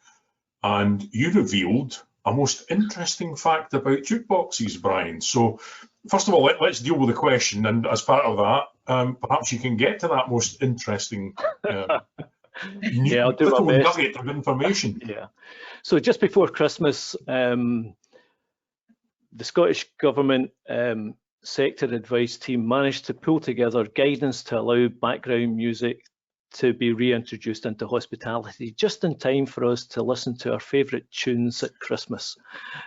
and you revealed a most interesting fact about jukeboxes, Brian. So first of all, let's deal with the question, and as part of that, perhaps you can get to that most interesting yeah, I'll do my best. Nugget of information. Yeah. So just before Christmas, the Scottish Government sector advice team managed to pull together guidance to allow background music to be reintroduced into hospitality just in time for us to listen to our favourite tunes at Christmas.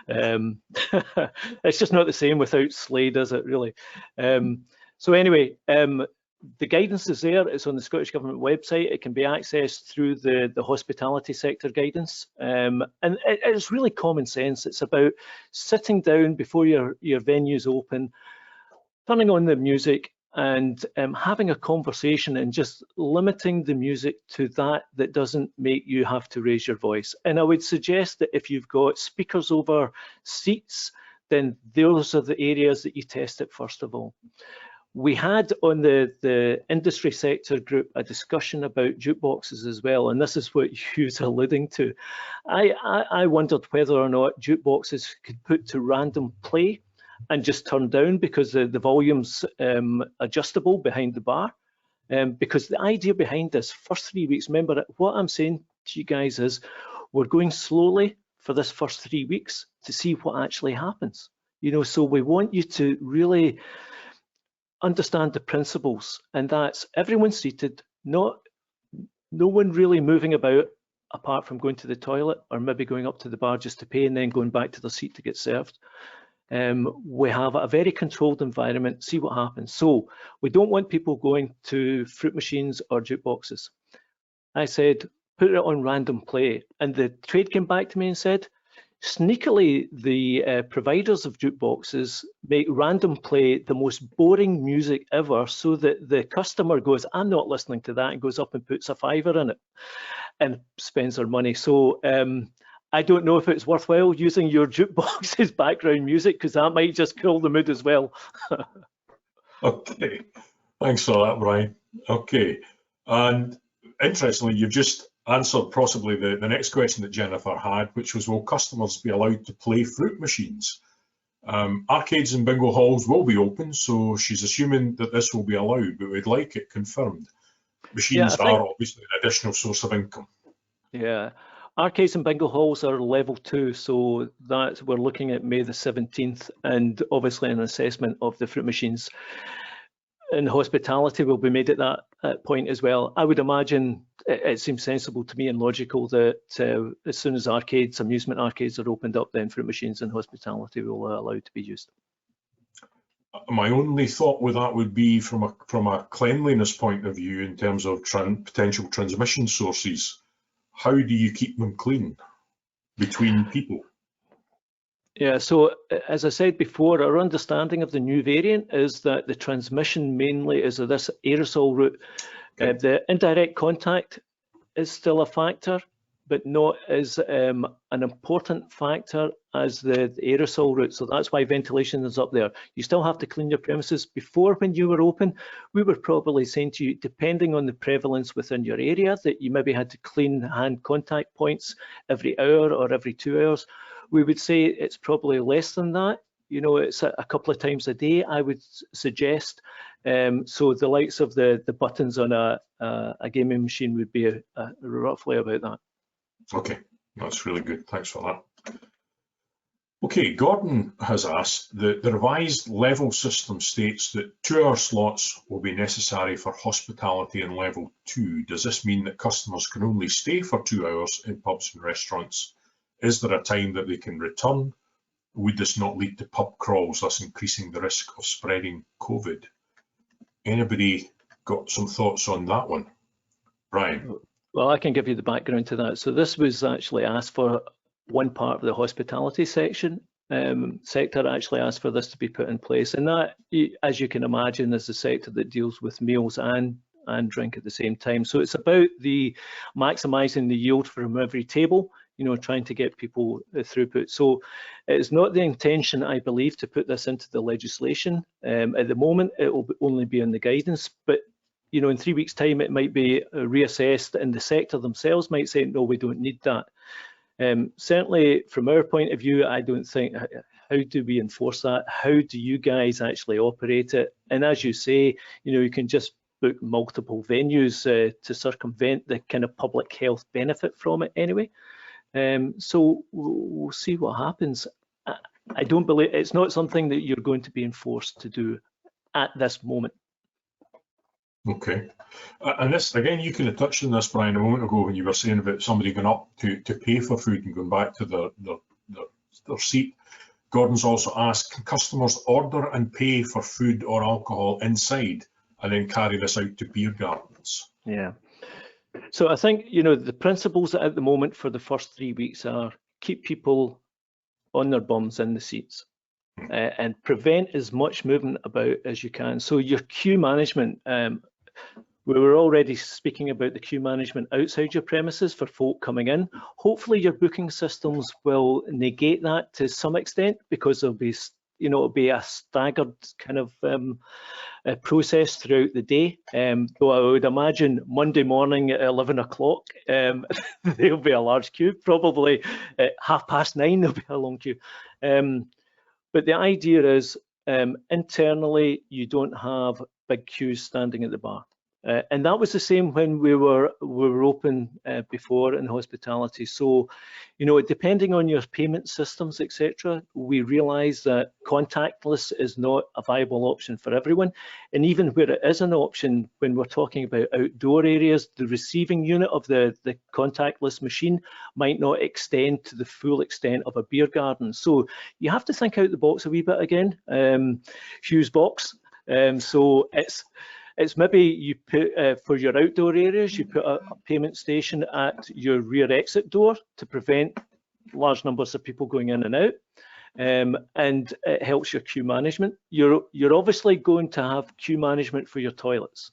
It's just not the same without Slade, is it really? So anyway, the guidance is there. It's on the Scottish Government website. It can be accessed through the hospitality sector guidance. And it's really common sense. It's about sitting down before your venue's open, turning on the music and having a conversation and just limiting the music to that doesn't make you have to raise your voice. And I would suggest that if you've got speakers over seats, then those are the areas that you test it first of all. We had on the industry sector group a discussion about jukeboxes as well, and this is what Hugh's alluding to. I wondered whether or not jukeboxes could put to random play and just turn down because the volume's adjustable behind the bar. Because the idea behind this first 3 weeks, remember what I'm saying to you guys is we're going slowly for this first 3 weeks to see what actually happens. You know, so we want you to really understand the principles, and that's everyone seated, no one really moving about apart from going to the toilet or maybe going up to the bar just to pay and then going back to their seat to get served. We have a very controlled environment, see what happens. So we don't want people going to fruit machines or jukeboxes. I said, put it on random play. And the trade came back to me and said, sneakily, the providers of jukeboxes make random play the most boring music ever so that the customer goes, I'm not listening to that, and goes up and puts a fiver in it and spends their money. So I don't know if it's worthwhile using your jukebox's background music because that might just kill the mood as well. Okay, thanks for that, Brian. Okay, and interestingly, you've just answered possibly the next question that Jennifer had, which was, will customers be allowed to play fruit machines? Arcades and bingo halls will be open, so she's assuming that this will be allowed, but we'd like it confirmed. Machines are obviously an additional source of income. Yeah. Arcades and bingo halls are level 2, so that we're looking at May the 17th, and obviously an assessment of the fruit machines in hospitality will be made at that point as well. I would imagine it seems sensible to me and logical that as soon as arcades, amusement arcades are opened up, then fruit machines in hospitality will be allowed to be used. My only thought with that would be from a cleanliness point of view in terms of potential transmission sources. How do you keep them clean between people? Yeah, so as I said before, our understanding of the new variant is that the transmission mainly is of this aerosol route. Okay. The indirect contact is still a factor, but not as an important factor as the aerosol route. So that's why ventilation is up there. You still have to clean your premises. Before, when you were open, we were probably saying to you, depending on the prevalence within your area, that you maybe had to clean hand contact points every hour or every 2 hours. We would say it's probably less than that. You know, it's a couple of times a day, I would suggest. So the likes of the buttons on a gaming machine would be roughly about that. Okay, that's really good. Thanks for that. Okay, Gordon has asked, the revised level system states that 2-hour slots will be necessary for hospitality in level 2. Does this mean that customers can only stay for 2 hours in pubs and restaurants? Is there a time that they can return? Would this not lead to pub crawls, thus increasing the risk of spreading COVID? Anybody got some thoughts on that one? Brian? Well, I can give you the background to that. So this was actually asked for. One part of the hospitality sector actually asked for this to be put in place, and that, as you can imagine, is the sector that deals with meals and drink at the same time. So it's about the maximising the yield from every table, you know, trying to get people throughput. So it's not the intention, I believe, to put this into the legislation. At the moment, it will only be in the guidance, but you know, in 3 weeks' time, it might be reassessed, and the sector themselves might say, no, we don't need that. Certainly from our point of view, I don't think, how do we enforce that? How do you guys actually operate it? And as you say, you know, you can just book multiple venues to circumvent the kind of public health benefit from it anyway. So we'll see what happens. I don't believe, it's not something that you're going to be enforced to do at this moment. Okay, and this, again, you could have touched on this, Brian, a moment ago when you were saying about somebody going up to pay for food and going back to their seat. Gordon's also asked, can customers order and pay for food or alcohol inside and then carry this out to beer gardens? Yeah, so I think, you know, the principles at the moment for the first 3 weeks are keep people on their bums in the seats. And prevent as much movement about as you can. So your queue management, we were already speaking about the queue management outside your premises for folk coming in. Hopefully your booking systems will negate that to some extent, because there'll be, you know, it'll be a staggered kind of process throughout the day. Though I would imagine Monday morning at 11 o'clock, there'll be a large queue. Probably at 9:30 there'll be a long queue. But the idea is, internally, you don't have big queues standing at the bar. And that was the same when we were open before in hospitality. So, you know, depending on your payment systems, etc., we realise that contactless is not a viable option for everyone. And even where it is an option, when we're talking about outdoor areas, the receiving unit of the contactless machine might not extend to the full extent of a beer garden. So you have to think out the box a wee bit again. Hugh's box. So it's maybe you put, for your outdoor areas, you put a payment station at your rear exit door to prevent large numbers of people going in and out. And it helps your queue management. You're obviously going to have queue management for your toilets,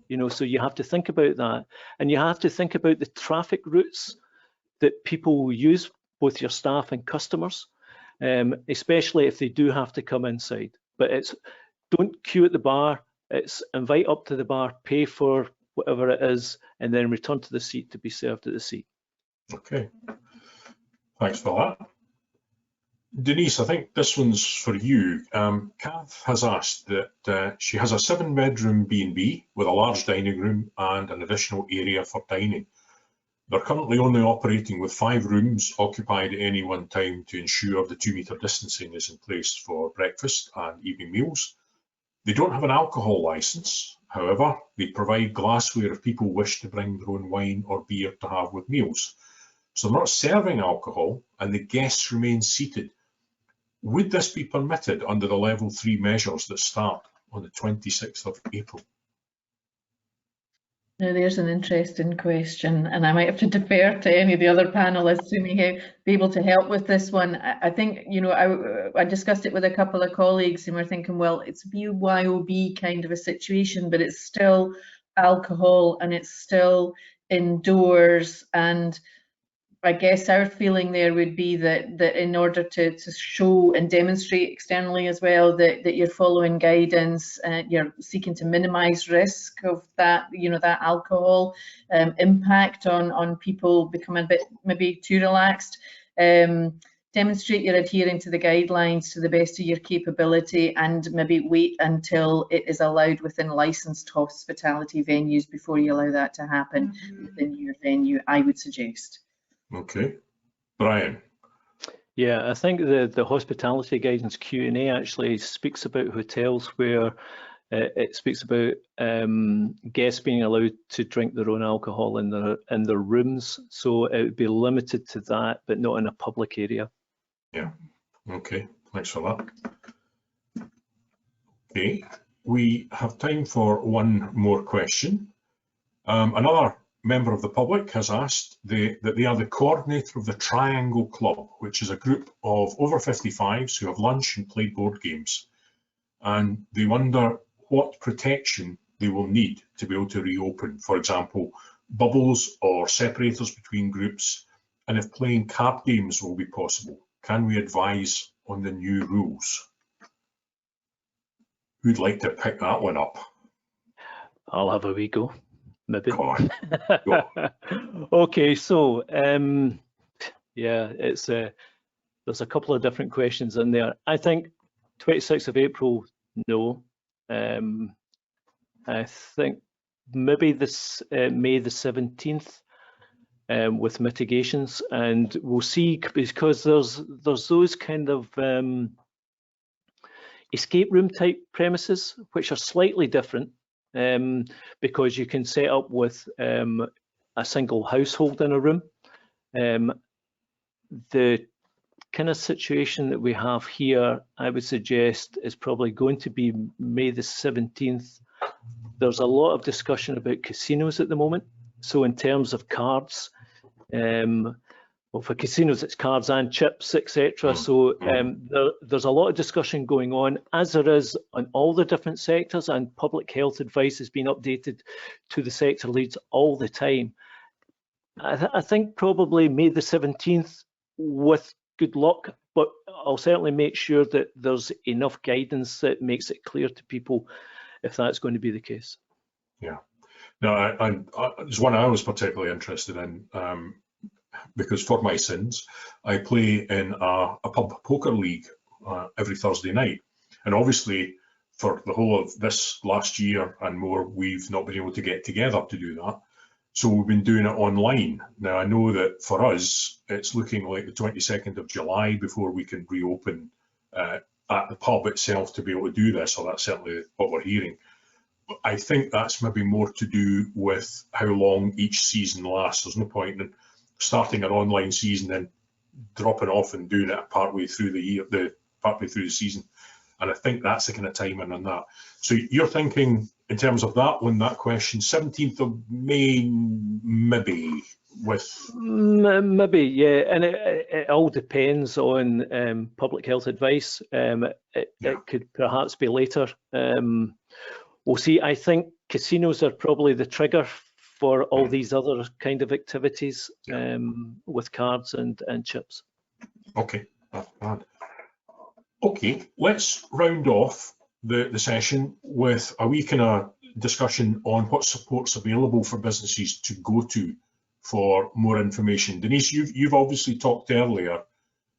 you know, so you have to think about that. And you have to think about the traffic routes that people will use, both your staff and customers, especially if they do have to come inside. But it's, don't queue at the bar. It's invite up to the bar, pay for whatever it is, and then return to the seat to be served at the seat. Okay, thanks for that. Denise, I think this one's for you. Kath has asked that she has a 7-bedroom B&B with a large dining room and an additional area for dining. They're currently only operating with 5 rooms occupied at any one time to ensure the 2-metre distancing is in place for breakfast and evening meals. They don't have an alcohol licence. However, they provide glassware if people wish to bring their own wine or beer to have with meals. So they're not serving alcohol and the guests remain seated. Would this be permitted under the level 3 measures that start on the 26th of April? Now there's an interesting question, and I might have to defer to any of the other panelists who may be able to help with this one. I think, you know, I discussed it with a couple of colleagues and we're thinking, well, it's BYOB kind of a situation, but it's still alcohol and it's still indoors. And I guess our feeling there would be that in order to show and demonstrate externally as well that you're following guidance, you're seeking to minimise risk of that, you know, that alcohol impact on people becoming a bit maybe too relaxed. Demonstrate you're adhering to the guidelines to the best of your capability, and maybe wait until it is allowed within licensed hospitality venues before you allow that to happen within your venue, I would suggest. Okay, Brian. Yeah, I think the hospitality guidance Q&A actually speaks about hotels where it speaks about guests being allowed to drink their own alcohol in their rooms. So it would be limited to that, but not in a public area. Yeah, okay, thanks for that. Okay, we have time for one more question. Another member of the public has asked that they are the coordinator of the Triangle Club, which is a group of over 55s who have lunch and play board games. And they wonder what protection they will need to be able to reopen. For example, bubbles or separators between groups, and if playing card games will be possible. Can we advise on the new rules? Who'd like to pick that one up? I'll have a wee go, maybe. Come on, go. Okay, so yeah, it's there's a couple of different questions in there. I think 26th of April, no. I think maybe this May the 17th with mitigations, and we'll see, because there's those kind of escape room type premises which are slightly different, because you can set up with a single household in a room. The kind of situation that we have here, I would suggest, is probably going to be May the 17th. There's a lot of discussion about casinos at the moment. So in terms of cards, well, for casinos, it's cards and chips, etc. So there's a lot of discussion going on, as there is on all the different sectors, and public health advice has been updated to the sector leads all the time. I think probably May the 17th with good luck, but I'll certainly make sure that there's enough guidance that makes it clear to people if that's going to be the case. Yeah, no, there's one I was particularly interested in, because for my sins, I play in a pub poker league every Thursday night. And obviously, for the whole of this last year and more, we've not been able to get together to do that. So we've been doing it online. Now, I know that for us, it's looking like the 22nd of July before we can reopen at the pub itself to be able to do this, or that's certainly what we're hearing. But I think that's maybe more to do with how long each season lasts. There's no point in starting an online season and dropping off and doing it partway through the year, partway through the season. And I think that's the kind of timing on that. So you're thinking in terms of that one, that question, 17th of May, maybe with... Maybe, yeah, and it all depends on public health advice. It could perhaps be later. We'll see. I think casinos are probably the trigger for all these other kind of activities, with cards and chips. Okay, that's bad. Okay, let's round off the session with a wee kind of discussion on what support's available for businesses to go to for more information. Denise, you've obviously talked earlier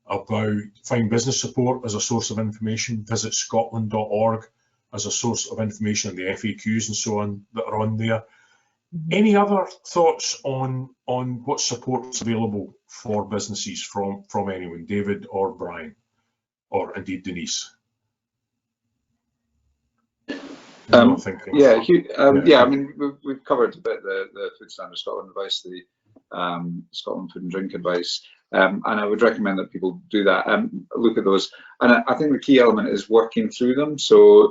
about Find Business Support as a source of information, VisitScotland.org as a source of information, and the FAQs and so on that are on there. Any other thoughts on what support's available for businesses from anyone, David or Brian, or indeed Denise? Yeah, Hugh, yeah, I mean, we've covered a bit the Food Standards Scotland advice, the Scotland Food and Drink advice, and I would recommend that people do that, look at those. And I think the key element is working through them. So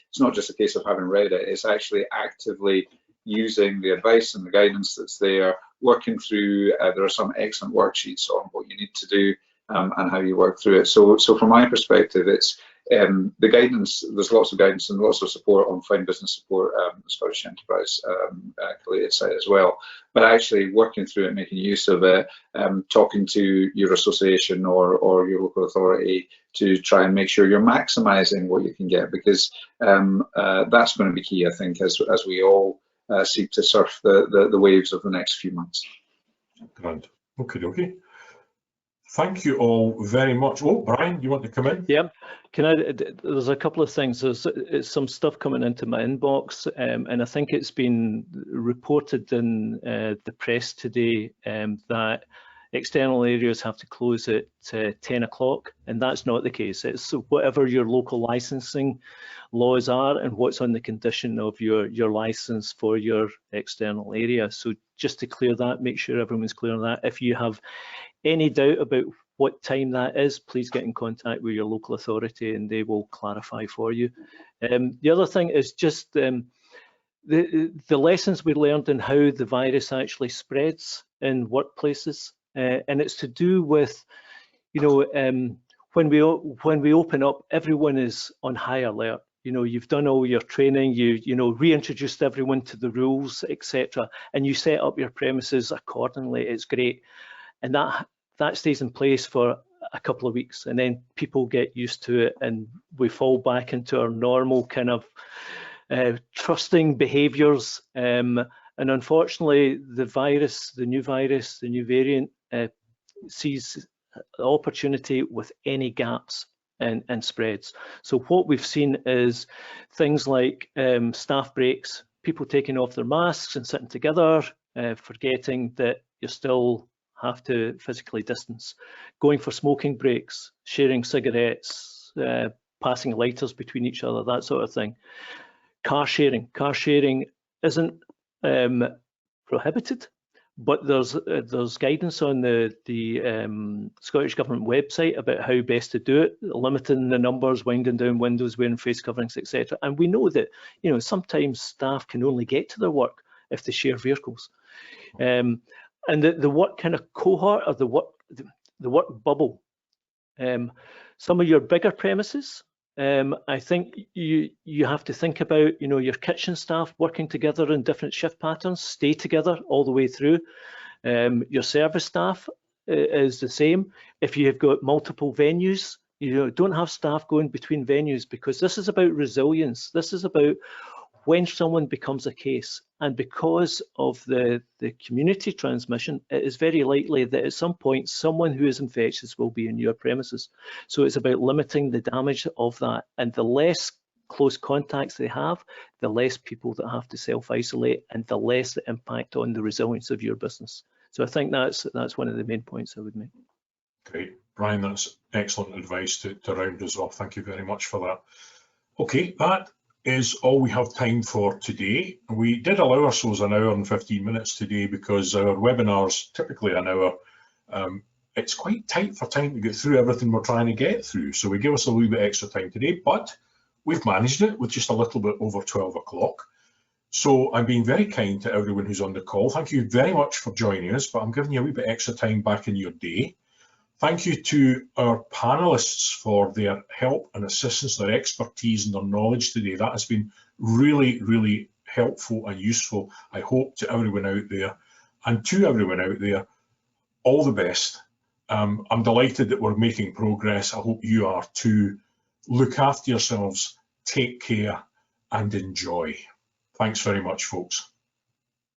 it's not just a case of having read it, it's actually actively using the advice and the guidance that's there, working through, there are some excellent worksheets on what you need to do and how you work through it. So from my perspective, it's the guidance, there's lots of guidance and lots of support on Find Business Support, the Scottish Enterprise collated site as well. But actually working through it, making use of it, talking to your association or your local authority to try and make sure you're maximising what you can get, because that's going to be key, I think, as we all seek to surf the waves of the next few months. Grand. Okay. Thank you all very much. Oh, Brian, you want to come in? Yeah, there's a couple of things. There's some stuff coming into my inbox, and I think it's been reported in the press today that external areas have to close at 10 o'clock, and that's not the case. It's whatever your local licensing laws are and what's on the condition of your license for your external area. So just to clear that, make sure everyone's clear on that. If you have any doubt about what time that is, please get in contact with your local authority and they will clarify for you. The other thing is just the lessons we learned in how the virus actually spreads in workplaces, and it's to do with, you know, when we open up, everyone is on high alert. You know, you've done all your training, you know, reintroduced everyone to the rules, etc., and you set up your premises accordingly. It's great, and that stays in place for a couple of weeks, and then people get used to it, and we fall back into our normal kind of trusting behaviours. And unfortunately, the new variant, sees opportunity with any gaps and spreads. So what we've seen is things like staff breaks, people taking off their masks and sitting together, forgetting that you still have to physically distance, going for smoking breaks, sharing cigarettes, passing lighters between each other, that sort of thing. Car sharing isn't prohibited, but there's guidance on the Scottish Government website about how best to do it, limiting the numbers, winding down windows, wearing face coverings, etc. And we know that, you know, sometimes staff can only get to their work if they share vehicles. And the work kind of cohort, or the work bubble, some of your bigger premises, I think you have to think about, you know, your kitchen staff working together in different shift patterns, stay together all the way through. Your service staff is the same. If you have got multiple venues, you know, don't have staff going between venues, because this is about resilience. This is about when someone becomes a case, and because of the community transmission, it is very likely that at some point someone who is infectious will be in your premises. So it's about limiting the damage of that, and the less close contacts they have, the less people that have to self-isolate, and the less the impact on the resilience of your business. So I think that's one of the main points I would make. Great, Brian, that's excellent advice to round us off. Thank you very much for that. Okay, that is all we have time for today. We did allow ourselves an hour and 15 minutes today because our webinar's typically an hour. It's quite tight for time to get through everything we're trying to get through, so we give us a little bit extra time today, but we've managed it with just a little bit over 12 o'clock. So I'm being very kind to everyone who's on the call. Thank you very much for joining us, but I'm giving you a wee bit extra time back in your day. Thank you to our panelists for their help and assistance, their expertise and their knowledge today. That has been really, really helpful and useful, I hope, to everyone out there. And to everyone out there, all the best. I'm delighted that we're making progress. I hope you are too. Look after yourselves, take care and enjoy. Thanks very much, folks.